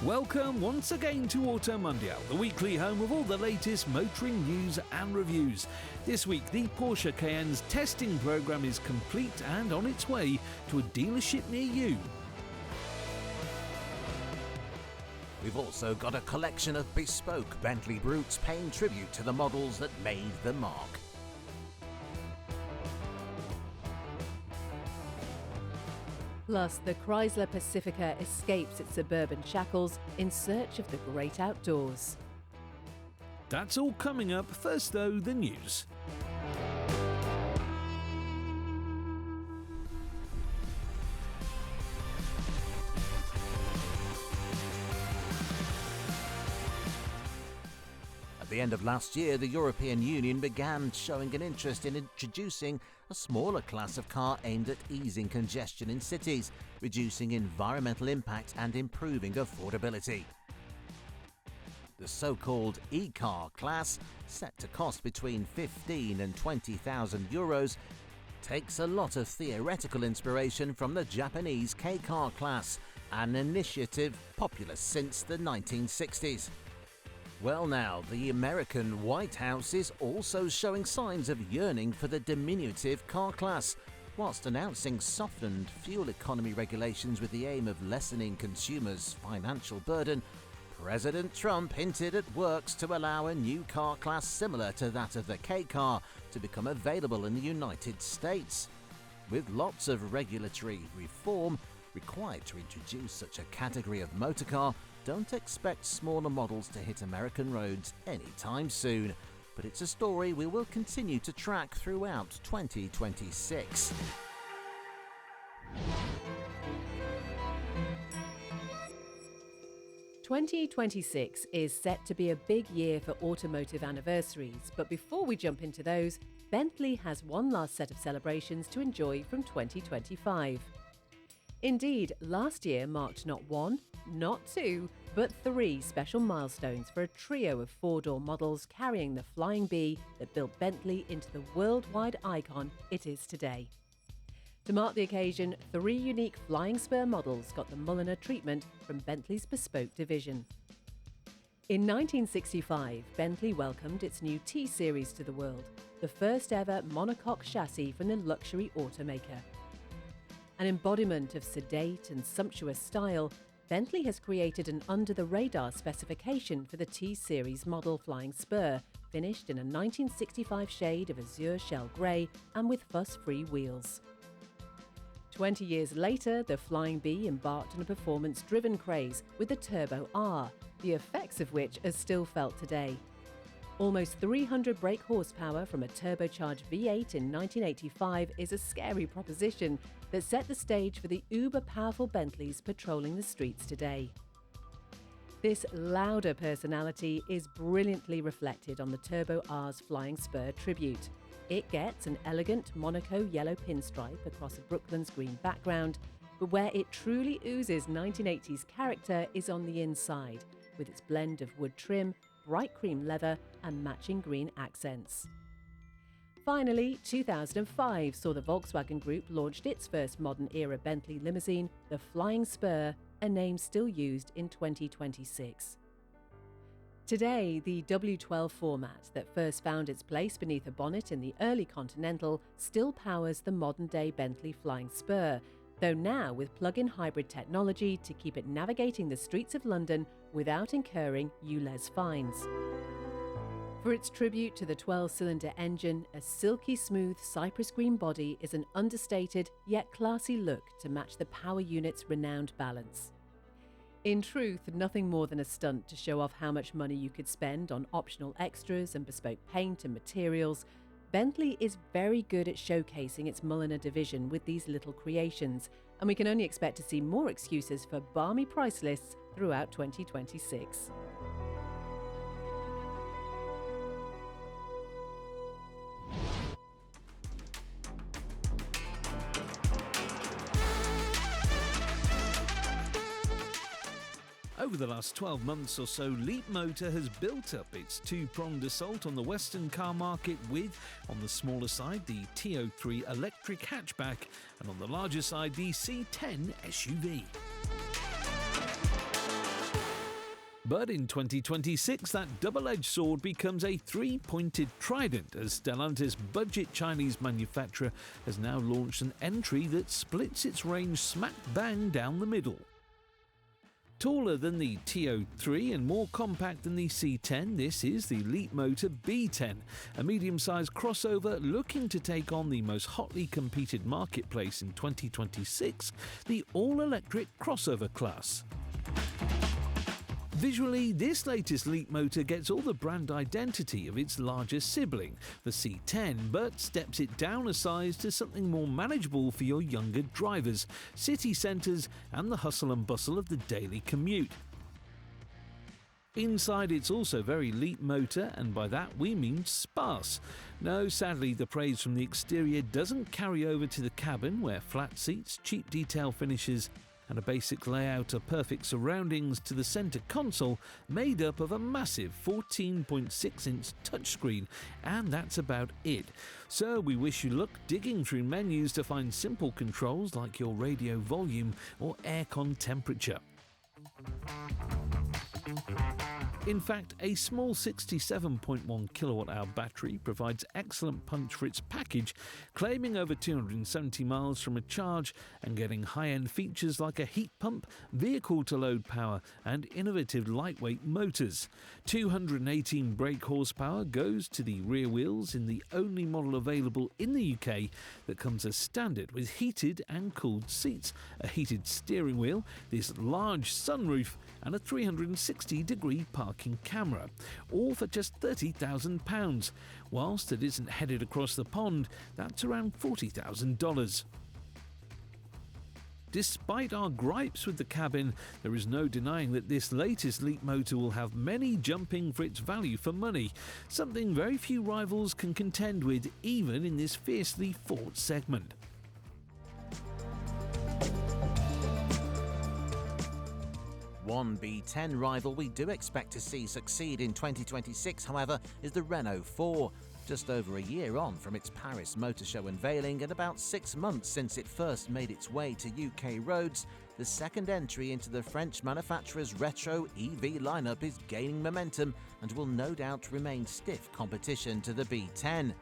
Welcome once again to Automundial, the weekly home of all the latest motoring news and reviews. This week, the Porsche Cayenne's testing programme is complete and on its way to a dealership near you. We've also got a collection of bespoke Bentley brutes paying tribute to the models that made the marque. Plus, the Chrysler Pacifica escapes its suburban shackles in search of the great outdoors. That's all coming up. First though, the news. At the end of last year, the European Union began showing an interest in introducing a smaller class of car aimed at easing congestion in cities, reducing environmental impact and improving affordability. The so-called e-car class, set to cost between 15 and 20,000 euros, takes a lot of theoretical inspiration from the Japanese K-car class, an initiative popular since the 1960s. Well now, the American White House is also showing signs of yearning for the diminutive car class. Whilst announcing softened fuel economy regulations with the aim of lessening consumers' financial burden, President Trump hinted at works to allow a new car class similar to that of the K-car to become available in the United States. With lots of regulatory reform required to introduce such a category of motorcar, don't expect smaller models to hit American roads anytime soon. But it's a story we will continue to track throughout 2026. "2026 is set to be a big year for automotive anniversaries, but before we jump into those, Bentley has one last set of celebrations to enjoy from 2025. Indeed, last year marked not one, not two, but three special milestones for a trio of four-door models carrying the flying bee that built Bentley into the worldwide icon it is today. To mark the occasion, three unique flying spur models got the Mulliner treatment from Bentley's bespoke division. In 1965, Bentley welcomed its new T-Series to the world, the first ever monocoque chassis from the luxury automaker. An embodiment of sedate and sumptuous style, Bentley has created an under-the-radar specification for the T-Series model flying spur, finished in a 1965 shade of azure shell grey and with fuss-free wheels. 20 years later, the Flying Bee embarked on a performance-driven craze with the Turbo R, the effects of which are still felt today. Almost 300 brake horsepower from a turbocharged V8 in 1985 is a scary proposition that set the stage for the uber-powerful Bentleys patrolling the streets today. This louder personality is brilliantly reflected on the Turbo R's Flying Spur Tribute. It gets an elegant Monaco yellow pinstripe across a Brooklands green background, but where it truly oozes 1980s character is on the inside, with its blend of wood trim, bright cream leather and matching green accents. Finally, 2005 saw the Volkswagen Group launched its first modern-era Bentley limousine, the Flying Spur, a name still used in 2026. Today, the W12 format that first found its place beneath a bonnet in the early Continental still powers the modern-day Bentley Flying Spur, though now with plug-in hybrid technology to keep it navigating the streets of London without incurring ULEZ fines. For its tribute to the 12-cylinder engine, a silky smooth cypress green body is an understated yet classy look to match the power unit's renowned balance. In truth, nothing more than a stunt to show off how much money you could spend on optional extras and bespoke paint and materials, Bentley is very good at showcasing its Mulliner division with these little creations, and we can only expect to see more excuses for balmy price lists throughout 2026. Over the last 12 months or so, Leapmotor has built up its two-pronged assault on the Western car market with, on the smaller side, the T03 electric hatchback, and on the larger side, the C10 SUV. But in 2026, that double-edged sword becomes a three-pointed trident, as Stellantis' budget Chinese manufacturer has now launched an entry that splits its range smack bang down the middle. Taller than the TO3 and more compact than the C10, this is the Leapmotor B10, a medium-sized crossover looking to take on the most hotly competed marketplace in 2026, the all-electric crossover class. Visually, this latest Leapmotor gets all the brand identity of its larger sibling, the C10, but steps it down a size to something more manageable for your younger drivers, city centres and the hustle and bustle of the daily commute. Inside, it's also very Leapmotor, and by that we mean sparse. No, sadly, the praise from the exterior doesn't carry over to the cabin, where flat seats, cheap detail finishes and a basic layout of perfect surroundings to the centre console made up of a massive 14.6-inch touchscreen, and that's about it. So we wish you luck digging through menus to find simple controls like your radio volume or aircon temperature. In fact, a small 67.1 kilowatt-hour battery provides excellent punch for its package, claiming over 270 miles from a charge and getting high-end features like a heat pump, vehicle-to-load power and innovative lightweight motors. 218 brake horsepower goes to the rear wheels in the only model available in the UK that comes as standard with heated and cooled seats, a heated steering wheel, this large sunroof and a 360-degree parking camera, all for just £30,000. Whilst it isn't headed across the pond, that's around $40,000. Despite our gripes with the cabin, there is no denying that this latest Leapmotor will have many jumping for its value for money, something very few rivals can contend with even in this fiercely fought segment. One B10 rival we do expect to see succeed in 2026, however, is the Renault 4. Just over a year on from its Paris Motor Show unveiling and about 6 months since it first made its way to UK roads, the second entry into the French manufacturer's retro EV lineup is gaining momentum and will no doubt remain stiff competition to the B10.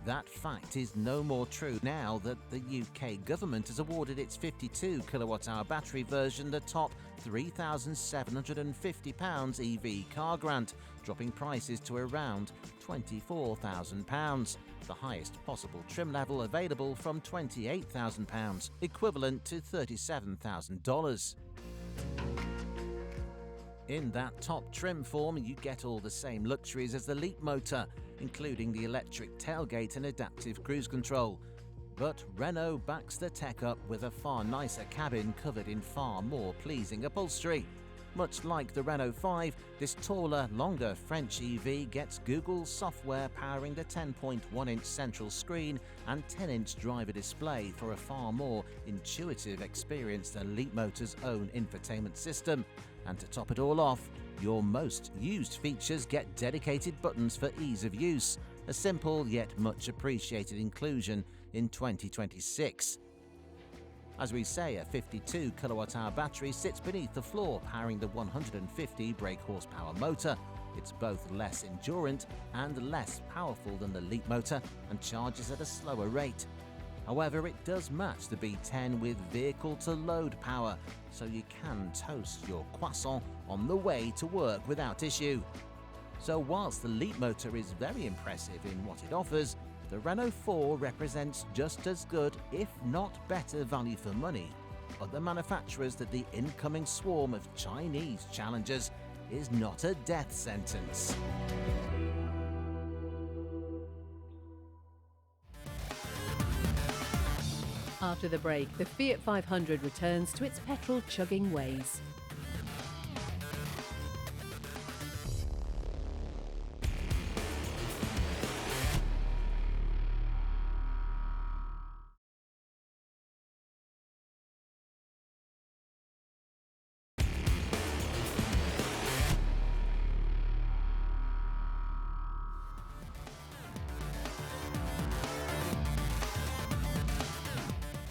That fact is no more true now that the UK government has awarded its 52 kilowatt-hour battery version the top £3,750 EV car grant, dropping prices to around £24,000, the highest possible trim level available from £28,000, equivalent to $37,000. In that top trim form, you get all the same luxuries as the Leapmotor, including the electric tailgate and adaptive cruise control. But Renault backs the tech up with a far nicer cabin covered in far more pleasing upholstery. Much like the Renault 5, this taller, longer French EV gets Google's software powering the 10.1-inch central screen and 10-inch driver display for a far more intuitive experience than Leapmotor's own infotainment system. And to top it all off, your most used features get dedicated buttons for ease of use, a simple yet much appreciated inclusion in 2026. As we say, a 52 kilowatt-hour battery sits beneath the floor, powering the 150 brake horsepower motor. It's both less endurant and less powerful than the Leapmotor and charges at a slower rate. However, it does match the B10 with vehicle-to-load power, so you can toast your croissant on the way to work without issue. So whilst the Leapmotor is very impressive in what it offers, the Renault 4 represents just as good, if not better, value for money. Other manufacturers that the incoming swarm of Chinese challengers is not a death sentence. After the break, the Fiat 500 returns to its petrol-chugging ways.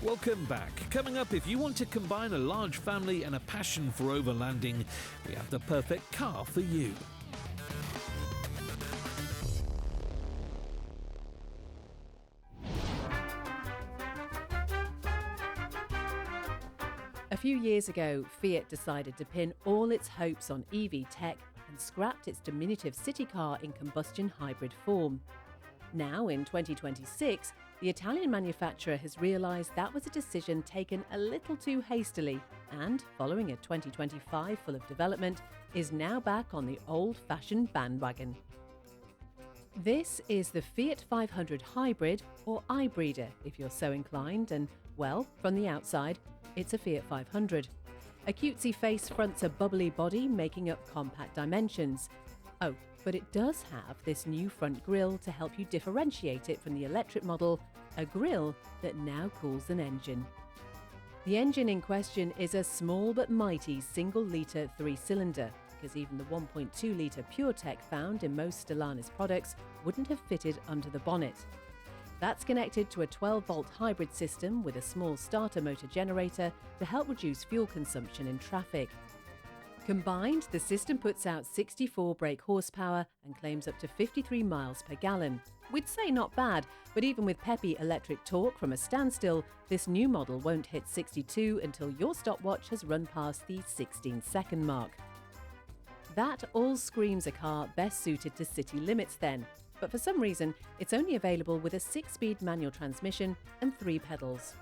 Welcome back. Coming up, if you want to combine a large family and a passion for overlanding, we have the perfect car for you. A few years ago, Fiat decided to pin all its hopes on EV tech and scrapped its diminutive city car in combustion hybrid form. Now, in 2026, the Italian manufacturer has realised that was a decision taken a little too hastily and, following a 2025 full of development, is now back on the old-fashioned bandwagon. This is the Fiat 500 Hybrid, or iBreeder if you're so inclined, and, well, from the outside, it's a Fiat 500. A cutesy face fronts a bubbly body, making up compact dimensions. Oh, but it does have this new front grille to help you differentiate it from the electric model, a grille that now cools an engine. The engine in question is a small but mighty single-litre three-cylinder, because even the 1.2-litre PureTech found in most Stellantis products wouldn't have fitted under the bonnet. That's connected to a 12-volt hybrid system with a small starter motor generator to help reduce fuel consumption in traffic. Combined, the system puts out 64 brake horsepower and claims up to 53 miles per gallon. We'd say not bad, but even with peppy electric torque from a standstill, this new model won't hit 62 until your stopwatch has run past the 16-second mark. That all screams a car best suited to city limits then, but for some reason, it's only available with a 6-speed manual transmission and 3 pedals.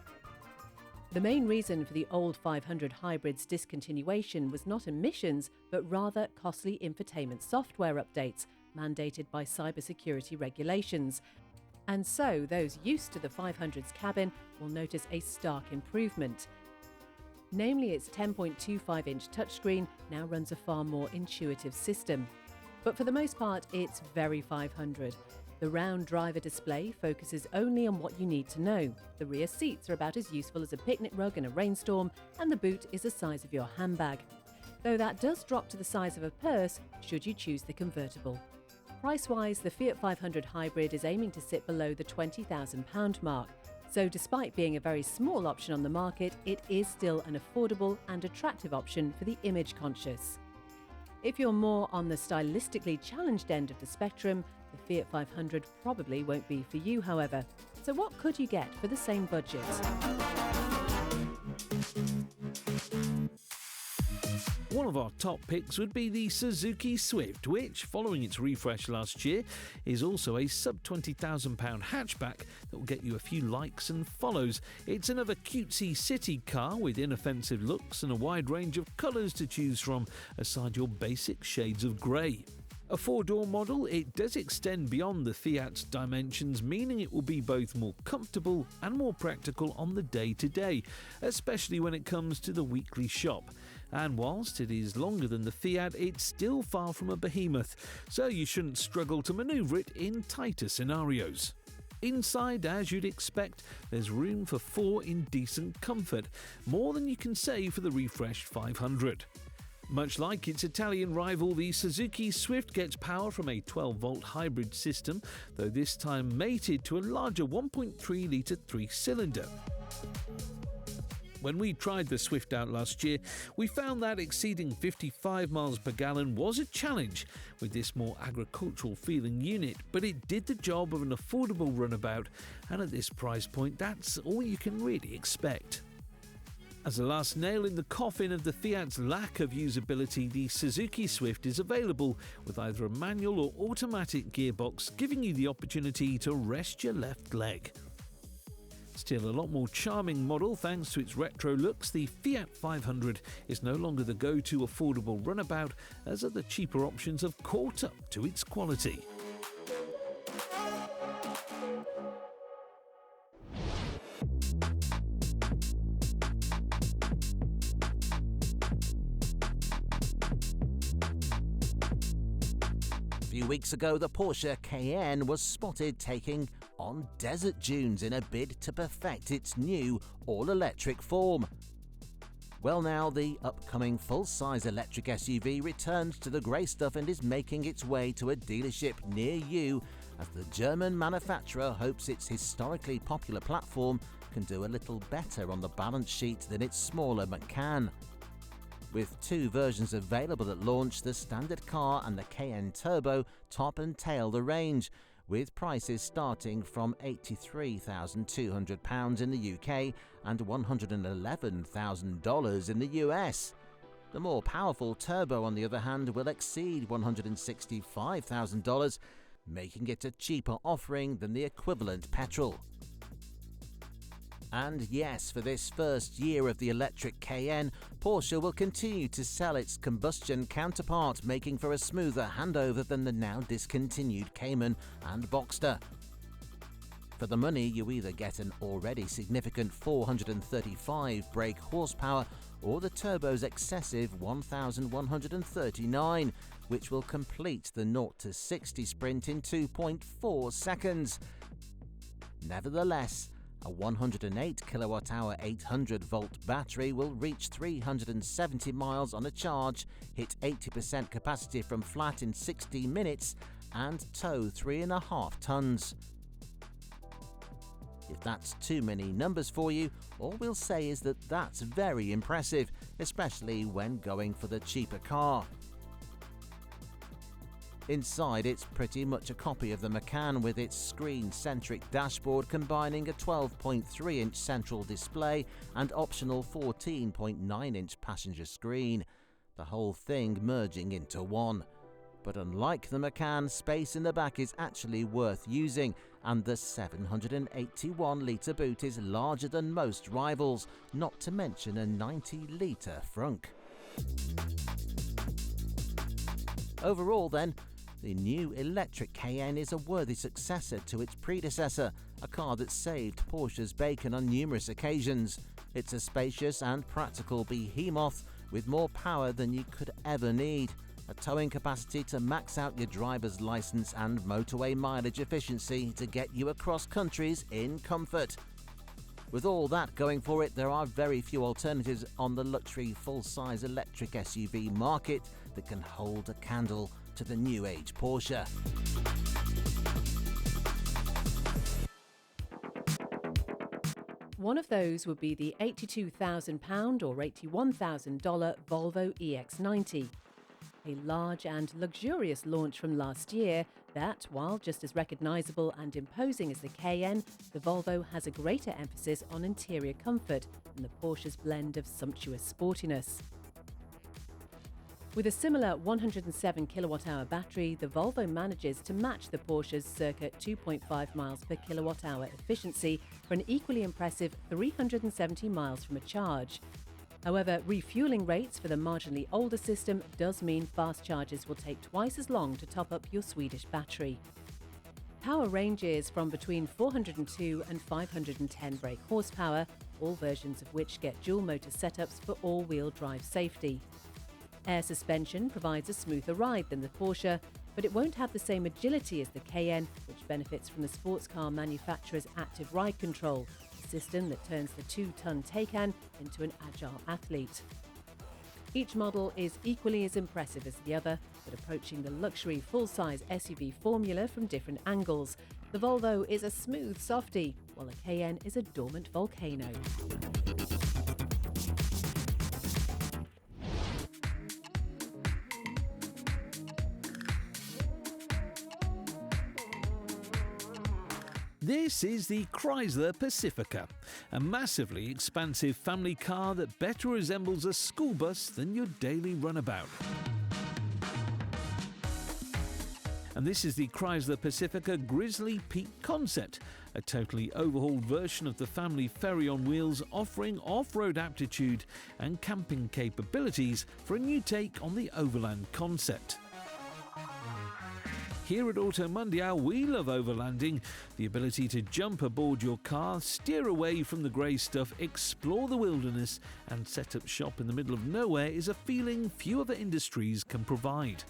The main reason for the old 500 hybrid's discontinuation was not emissions, but rather costly infotainment software updates mandated by cybersecurity regulations. And so those used to the 500's cabin will notice a stark improvement. Namely, its 10.25-inch touchscreen now runs a far more intuitive system. But for the most part, it's very 500. The round driver display focuses only on what you need to know. The rear seats are about as useful as a picnic rug in a rainstorm, and the boot is the size of your handbag. Though that does drop to the size of a purse should you choose the convertible. Price-wise, the Fiat 500 Hybrid is aiming to sit below the £20,000 mark. So despite being a very small option on the market, it is still an affordable and attractive option for the image-conscious. If you're more on the stylistically challenged end of the spectrum, the Fiat 500 probably won't be for you, however. So what could you get for the same budget? One of our top picks would be the Suzuki Swift, which, following its refresh last year, is also a sub-£20,000 hatchback that will get you a few likes and follows. It's another cutesy city car with inoffensive looks and a wide range of colours to choose from, aside your basic shades of grey. A 4-door model, it does extend beyond the Fiat's dimensions, meaning it will be both more comfortable and more practical on the day-to-day, especially when it comes to the weekly shop. And whilst it is longer than the Fiat, it's still far from a behemoth, so you shouldn't struggle to manoeuvre it in tighter scenarios. Inside, as you'd expect, there's room for 4 in decent comfort, more than you can say for the refreshed 500. Much like its Italian rival, the Suzuki Swift gets power from a 12-volt hybrid system, though this time mated to a larger 1.3-litre 3-cylinder. When we tried the Swift out last year, we found that exceeding 55 miles per gallon was a challenge with this more agricultural-feeling unit, but it did the job of an affordable runabout, and at this price point, that's all you can really expect. As a last nail in the coffin of the Fiat's lack of usability, the Suzuki Swift is available with either a manual or automatic gearbox, giving you the opportunity to rest your left leg. Still a lot more charming model thanks to its retro looks, the Fiat 500 is no longer the go-to affordable runabout, as other cheaper options have caught up to its quality. A few weeks ago, the Porsche Cayenne was spotted taking on desert dunes in a bid to perfect its new all-electric form. Well, now the upcoming full-size electric SUV returns to the grey stuff and is making its way to a dealership near you as the German manufacturer hopes its historically popular platform can do a little better on the balance sheet than its smaller Macan. With two versions available at launch, the standard car and the Cayenne Turbo top and tail the range, with prices starting from £83,200 in the UK and $111,000 in the US. The more powerful Turbo, on the other hand, will exceed $165,000, making it a cheaper offering than the equivalent petrol. And yes, for this first year of the electric Cayenne, Porsche will continue to sell its combustion counterpart, making for a smoother handover than the now discontinued Cayman and Boxster. For the money, you either get an already significant 435 brake horsepower or the Turbo's excessive 1,139, which will complete the 0 to 60 sprint in 2.4 seconds. Nevertheless, a 108 kilowatt-hour 800-volt battery will reach 370 miles on a charge, hit 80% capacity from flat in 16 minutes, and tow 3.5 tons. If that's too many numbers for you, all we'll say is that that's very impressive, especially when going for the cheaper car. Inside, it's pretty much a copy of the Macan, with its screen-centric dashboard combining a 12.3-inch central display and optional 14.9-inch passenger screen, the whole thing merging into one. But unlike the Macan, space in the back is actually worth using, and the 781-litre boot is larger than most rivals, not to mention a 90-litre frunk. Overall then, the new electric Cayenne is a worthy successor to its predecessor, a car that saved Porsche's bacon on numerous occasions. It's a spacious and practical behemoth with more power than you could ever need, a towing capacity to max out your driver's license, and motorway mileage efficiency to get you across countries in comfort. With all that going for it, there are very few alternatives on the luxury full-size electric SUV market that can hold a candle to the new age Porsche. One of those would be the £82,000 or $81,000 Volvo EX90. A large and luxurious launch from last year that, while just as recognisable and imposing as the Cayenne, the Volvo has a greater emphasis on interior comfort than the Porsche's blend of sumptuous sportiness. With a similar 107 kilowatt-hour battery, the Volvo manages to match the Porsche's circa 2.5 miles per kilowatt-hour efficiency for an equally impressive 370 miles from a charge. However, refuelling rates for the marginally older system does mean fast charges will take twice as long to top up your Swedish battery. Power ranges from between 402 and 510 brake horsepower, all versions of which get dual motor setups for all-wheel drive safety. Air suspension provides a smoother ride than the Porsche, but it won't have the same agility as the Cayenne, which benefits from the sports car manufacturer's active ride control, a system that turns the 2-ton Taycan into an agile athlete. Each model is equally as impressive as the other, but approaching the luxury full-size SUV formula from different angles. The Volvo is a smooth softie, while the Cayenne is a dormant volcano. This is the Chrysler Pacifica, a massively expansive family car that better resembles a school bus than your daily runabout. And this is the Chrysler Pacifica Grizzly Peak Concept, a totally overhauled version of the family ferry on wheels, offering off-road aptitude and camping capabilities for a new take on the overland concept. Here at Automundial, we love overlanding. The ability to jump aboard your car, steer away from the grey stuff, explore the wilderness and set up shop in the middle of nowhere is a feeling few other industries can provide.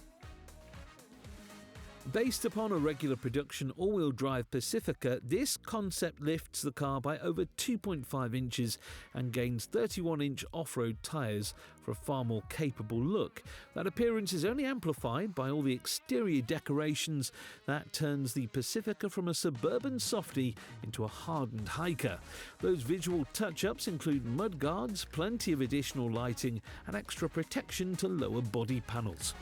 Based upon a regular production all-wheel drive Pacifica, this concept lifts the car by over 2.5 inches and gains 31-inch off-road tyres for a far more capable look. That appearance is only amplified by all the exterior decorations that turns the Pacifica from a suburban softie into a hardened hiker. Those visual touch-ups include mud guards, plenty of additional lighting and extra protection to lower body panels.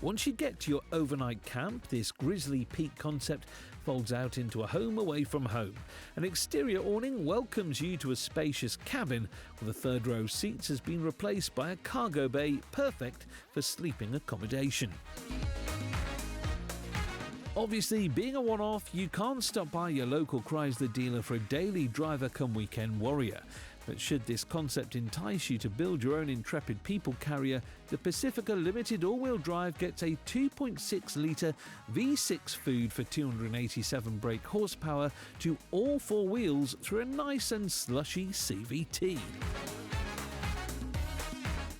Once you get to your overnight camp, this Grizzly Peak concept folds out into a home away from home. An exterior awning welcomes you to a spacious cabin, where the third row seats has been replaced by a cargo bay, perfect for sleeping accommodation. Obviously, being a one-off, you can't stop by your local Chrysler dealer for a daily driver come weekend warrior. But should this concept entice you to build your own intrepid people carrier, the Pacifica Limited all-wheel drive gets a 2.6-litre V6 food for 287 brake horsepower to all four wheels through a nice and slushy CVT.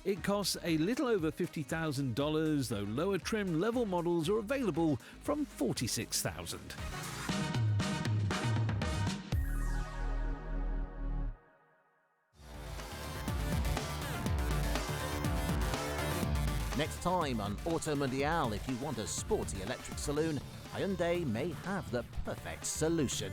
It costs a little over $50,000, though lower trim level models are available from $46,000. Next time on Automundial, if you want a sporty electric saloon, Hyundai may have the perfect solution.